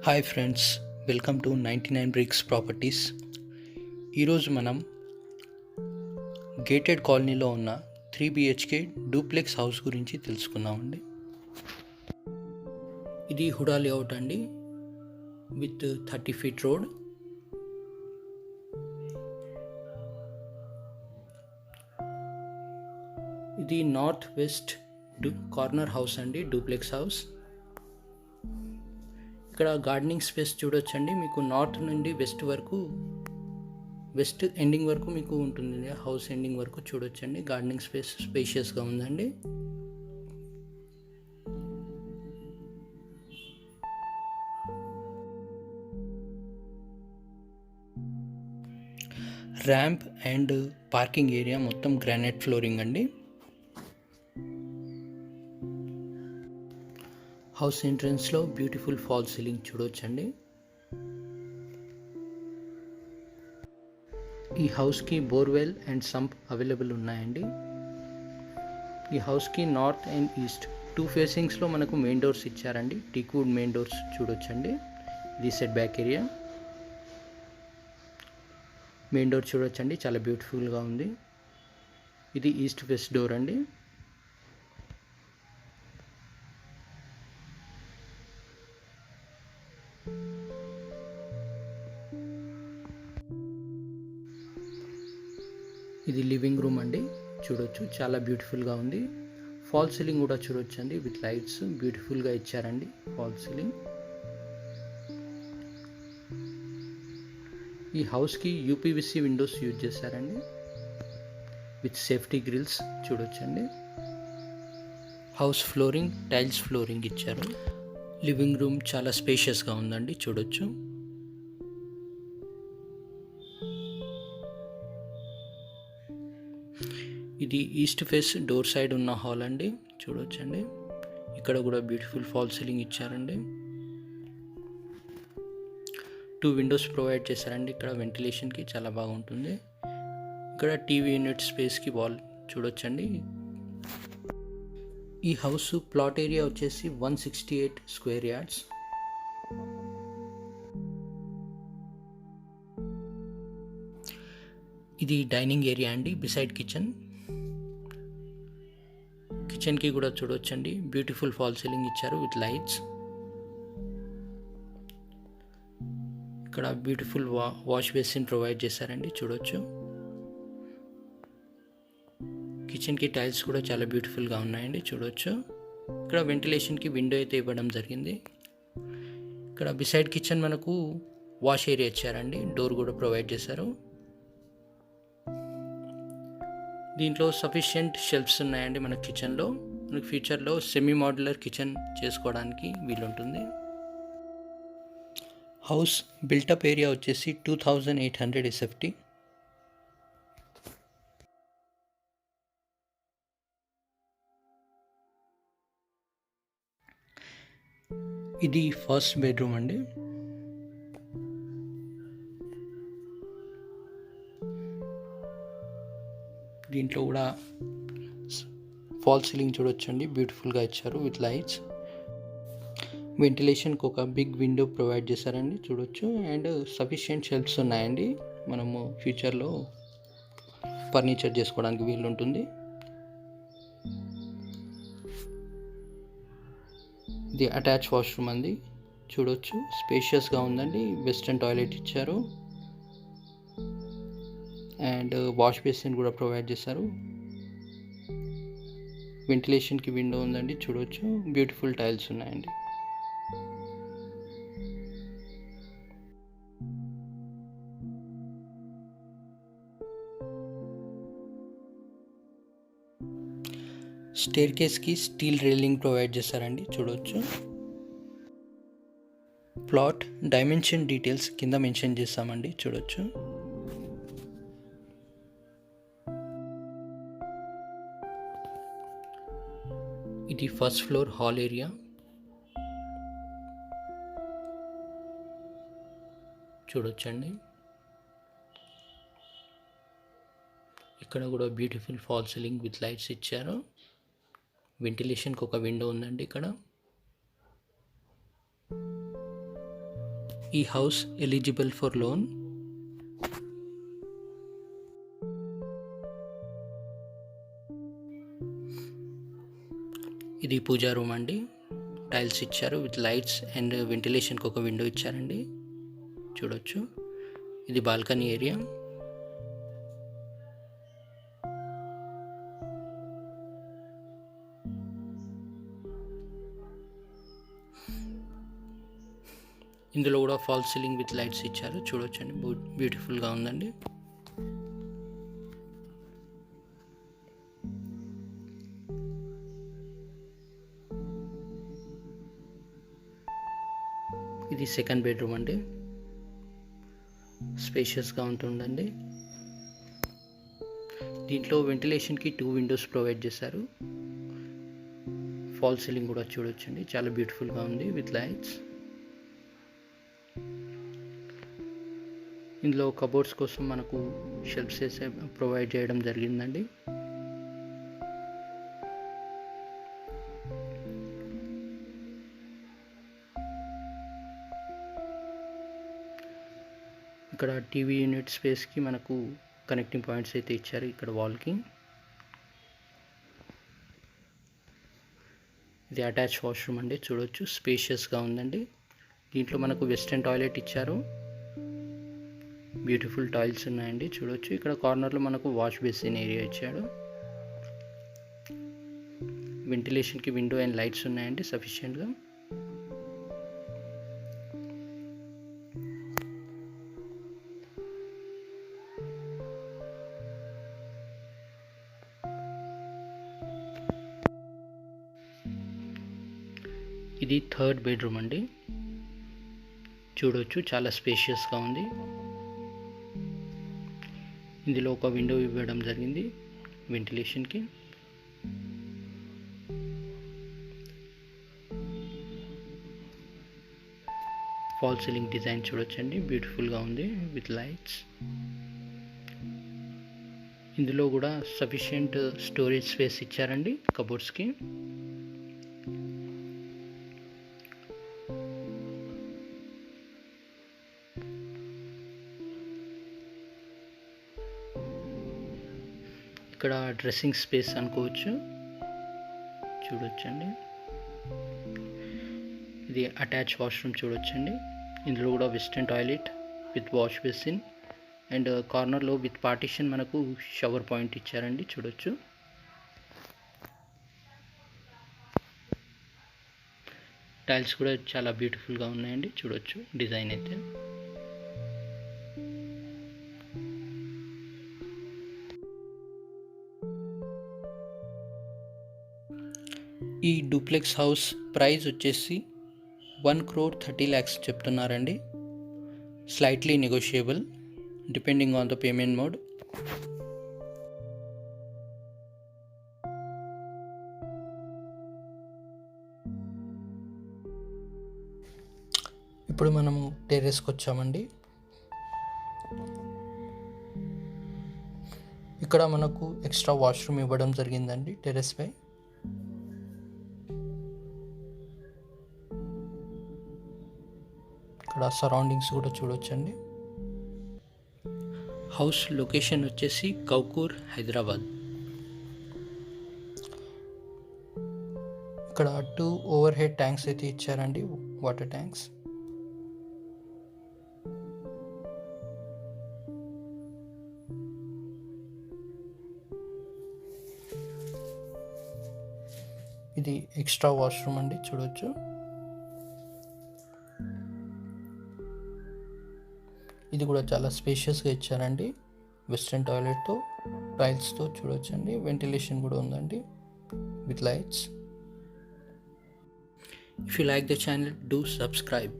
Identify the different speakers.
Speaker 1: Hi friends, welcome to 99 bricks properties. ఈరోజు మనం gated కాలనీలో ఉన్న 3 BHK డూప్లెక్స్ హౌస్ గురించి తెలుసుకుందామండి. ఇది హుడా లేఅవుట్ అండి, విత్ 30 feet రోడ్. ఇది నార్త్ వెస్ట్ కార్నర్ హౌస్ అండి, డూప్లెక్స్ హౌస్. ఇక్కడ గార్డెనింగ్ స్పేస్ చూడొచ్చండి. మీకు నార్త్ నుండి వెస్ట్ ఎండింగ్ వరకు మీకు ఉంటుంది. హౌస్ ఎండింగ్ వరకు చూడొచ్చండి. గార్డెనింగ్ స్పేస్ స్పేషియస్గా ఉందండి. ర్యాంప్ అండ్ పార్కింగ్ ఏరియా మొత్తం గ్రానైట్ ఫ్లోరింగ్ అండి. హౌస్ ఎంట్రన్స్లో బ్యూటిఫుల్ ఫాల్ సీలింగ్ చూడొచ్చండి. ఈ హౌస్కి బోర్వెల్ అండ్ సంప్ అవైలబుల్ ఉన్నాయండి. ఈ హౌస్కి నార్త్ అండ్ ఈస్ట్ 2 ఫేసింగ్స్లో మనకు మెయిన్ డోర్స్ ఇచ్చారండి. టీక్వుడ్ మెయిన్ డోర్స్ చూడొచ్చండి. ఇది set back area. Main door చూడొచ్చండి, చాలా బ్యూటిఫుల్గా ఉంది. ఇది ఈస్ట్ వెస్ట్ డోర్ అండి. ఇది లివింగ్ రూమ్ అండి, చూడొచ్చు, చాలా బ్యూటిఫుల్గా ఉంది. ఫాల్ సీలింగ్ కూడా చూడొచ్చండి, విత్ లైట్స్ బ్యూటిఫుల్గా ఇచ్చారండి. Fall ceiling. ఈ హౌస్కి యూపీవీసీ విండోస్ యూజ్ చేశారండి, విత్ సేఫ్టీ గ్రిల్స్ చూడొచ్చండి. హౌస్ ఫ్లోరింగ్ టైల్స్ ఫ్లోరింగ్ ఇచ్చారు. లివింగ్ రూమ్ చాలా స్పేషియస్గా ఉందండి, చూడొచ్చు. ఇది ఈస్ట్ ఫేస్ డోర్ సైడ్ ఉన్న హాల్ అండి, చూడొచ్చండి. ఇక్కడ కూడా బ్యూటిఫుల్ ఫాల్ సీలింగ్ ఇచ్చారండి. 2 విండోస్ ప్రొవైడ్ చేశారండి. ఇక్కడ వెంటిలేషన్కి చాలా బాగుంటుంది. ఇక్కడ టీవీ యూనిట్ స్పేస్కి వాల్ చూడొచ్చండి. ఈ హౌస్ ప్లాట్ ఏరియా వచ్చేసి 168 స్క్వేర్ యార్డ్స్. ఇది డైనింగ్ ఏరియా అండి, బిసైడ్ కిచెన్. కిచెన్కి కూడా చూడొచ్చండి, బ్యూటిఫుల్ ఫాల్ సీలింగ్ ఇచ్చారు విత్ లైట్స్. ఇక్కడ బ్యూటిఫుల్ వాష్ బేసిన్ ప్రొవైడ్ చేశారండి, చూడొచ్చు. కిచెన్కి టైల్స్ కూడా చాలా బ్యూటిఫుల్గా ఉన్నాయండి, చూడొచ్చు. ఇక్కడ వెంటిలేషన్కి విండో అయితే ఇవ్వడం జరిగింది. ఇక్కడ బిసైడ్ కిచెన్ మనకు వాష్ ఏరియా ఇచ్చారండి, డోర్ కూడా ప్రొవైడ్ చేశారు. దీంట్లో సఫిషియెంట్ షెల్ఫ్స్ ఉన్నాయండి మన కిచెన్లో. మనకు ఫ్యూచర్లో సెమీ మాడ్యులర్ కిచెన్ చేసుకోవడానికి వీలుంటుంది. హౌస్ బిల్టప్ ఏరియా వచ్చేసి 2800 SFT. ఇది ఫస్ట్ బెడ్రూమ్ అండి. దీంట్లో కూడా ఫాల్ సీలింగ్ చూడొచ్చండి, బ్యూటిఫుల్గా ఇచ్చారు విత్ లైట్స్. వెంటిలేషన్కి ఒక బిగ్ విండో ప్రొవైడ్ చేశారండి, చూడొచ్చు. అండ్ సఫిషియెంట్ షెల్ఫ్స్ ఉన్నాయండి, మనము ఫ్యూచర్లో ఫర్నిచర్ చేసుకోవడానికి వీలుంటుంది. ఇది అటాచ్ వాష్రూమ్ అండి, చూడొచ్చు, స్పేషియస్గా ఉందండి. వెస్ట్రన్ టాయిలెట్ ఇచ్చారు అండ్ వాష్ బేసిన్ కూడా ప్రొవైడ్ చేశారు. వెంటిలేషన్కి విండో ఉందండి, చూడొచ్చు. బ్యూటిఫుల్ టైల్స్ ఉన్నాయండి. స్టేర్ కేస్కి స్టీల్ రైలింగ్ ప్రొవైడ్ చేశారండి, చూడొచ్చు. ప్లాట్ డైమెన్షన్ డీటెయిల్స్ కింద మెన్షన్ చేస్తామండి, చూడొచ్చు. ఇది ఫస్ట్ ఫ్లోర్ హాల్ ఏరియా, చూడొచ్చండి. ఇక్కడ కూడా beautiful fall ceiling with lights ఇచ్చారు. వెంటిలేషన్కి ఒక విండో ఉందండి ఇక్కడ. ఈ హౌస్ ఎలిజిబుల్ ఫర్ లోన్. ఇది పూజా రూమ్ అండి. టైల్స్ ఇచ్చారు విత్ లైట్స్ అండ్ వెంటిలేషన్కి ఒక విండో ఇచ్చారండి, చూడొచ్చు. ఇది బాల్కనీ ఏరియా. ఇందులో కూడా ఫాల్ సీలింగ్ విత్ లైట్స్ ఇచ్చారు, చూడొచ్చండి. బ్యూటిఫుల్గా ఉందండి. ఇది సెకండ్ బెడ్రూమ్ అండి. స్పేషియస్గా ఉంటుందండి. దీంట్లో వెంటిలేషన్కి 2 విండోస్ ప్రొవైడ్ చేశారు. ఫాల్ సీలింగ్ కూడా చూడొచ్చండి, చాలా బ్యూటిఫుల్గా ఉంది విత్ లైట్స్. ఇందులో కబోర్డ్స్ కోసం మనకు షెల్ఫ్స్ ప్రొవైడ్ చేయడం జరిగిందండి. ఇక్కడ టీవీ యూనిట్ స్పేస్కి మనకు కనెక్టింగ్ పాయింట్స్ అయితే ఇచ్చారు ఇక్కడ వాల్కి. ఇది అటాచ్ వాష్రూమ్ అండి, చూడొచ్చు. స్పేషియస్గా ఉందండి. దీంట్లో మనకు వెస్టర్న్ టాయిలెట్ ఇచ్చారు. బ్యూటిఫుల్ టైల్స్ ఉన్నాయండి, చూడొచ్చు. ఇక్కడ కార్నర్లో మనకు వాష్ బేసిన్ ఏరియా ఇచ్చాడు. వెంటిలేషన్కి విండో అండ్ లైట్స్ ఉన్నాయండి సఫిషియెంట్గా. ఇది థర్డ్ బెడ్రూమ్ అండి, చూడొచ్చు. చాలా స్పేషియస్గా ఉంది. ఇందులో ఒక విండో ఇవ్వడం జరిగింది వెంటిలేషన్కి. ఫాల్ సీలింగ్ డిజైన్ చూడొచ్చండి, బ్యూటిఫుల్గా ఉంది విత్ లైట్స్. ఇందులో కూడా సఫిషియెంట్ స్టోరేజ్ స్పేస్ ఇచ్చారండి కబోర్డ్స్కి. ఇక్కడ డ్రెస్సింగ్ స్పేస్ అనుకోవచ్చు, చూడొచ్చండి. ఇది అటాచ్ వాష్రూమ్ చూడొచ్చండి. ఇందులో కూడా western toilet with wash basin and కార్నర్లో విత్ పార్టీషన్ మనకు షవర్ పాయింట్ ఇచ్చారండి, చూడొచ్చు. టైల్స్ కూడా చాలా బ్యూటిఫుల్గా ఉన్నాయండి, చూడొచ్చు డిజైన్ అయితే. ఈ డూప్లెక్స్ హౌస్ ప్రైస్ వచ్చేసి 1,30,00,000 చెప్తున్నారండి. Slightly negotiable depending on the payment mode. ఇప్పుడు మనము టెర్రస్కి వచ్చామండి. ఇక్కడ మనకు ఎక్స్ట్రా వాష్రూమ్ ఇవ్వడం జరిగిందండి టెర్రస్ పై. ఇక్కడ సరౌండింగ్స్ కూడా చూడొచ్చండి. హౌస్ లొకేషన్ వచ్చేసి కౌకూర్, హైదరాబాద్. ఇక్కడ 2 ఓవర్ హెడ్ ట్యాంక్స్ అయితే ఇచ్చారండి, వాటర్ ట్యాంక్స్. ఇది ఎక్స్ట్రా వాష్రూమ్ అండి, చూడొచ్చు. ఇది కూడా చాలా స్పేషియస్గా ఇచ్చారండి, వెస్ట్రన్ టాయిలెట్తో, టైల్స్తో చూడొచ్చండి. వెంటిలేషన్ కూడా ఉందండి with lights. If you like the channel, do subscribe.